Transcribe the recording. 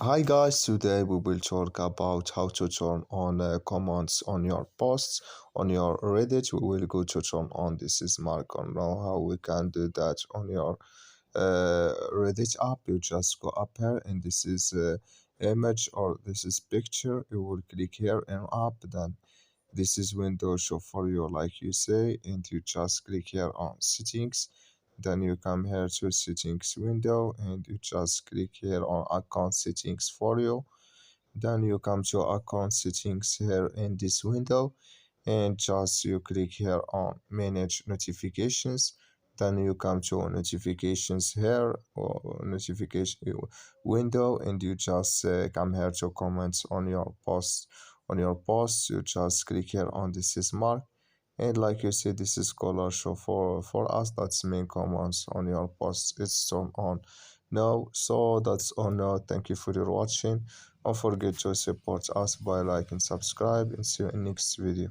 Hi guys, today we will talk about how to turn on comments on your posts on your Reddit. We will go to turn on this is Marco. Now how we can do that on your Reddit app. You just go up here and this is image or this is picture. You will click here and up, then this is window show for you like you say, and you just click here on settings. Then you come here to settings window and you just click here on account settings for you. Then you come to account settings here in this window and just you click here on manage notifications. Then you come to notifications here or notification window and you just come here to comments on your post. On your post you just click here on this is mark, and like you see this is color show for us. That's main comments on your post, it's turned on now. So that's all now. Thank you for your watching. Don't forget to support us by like and subscribe, and see you in next video.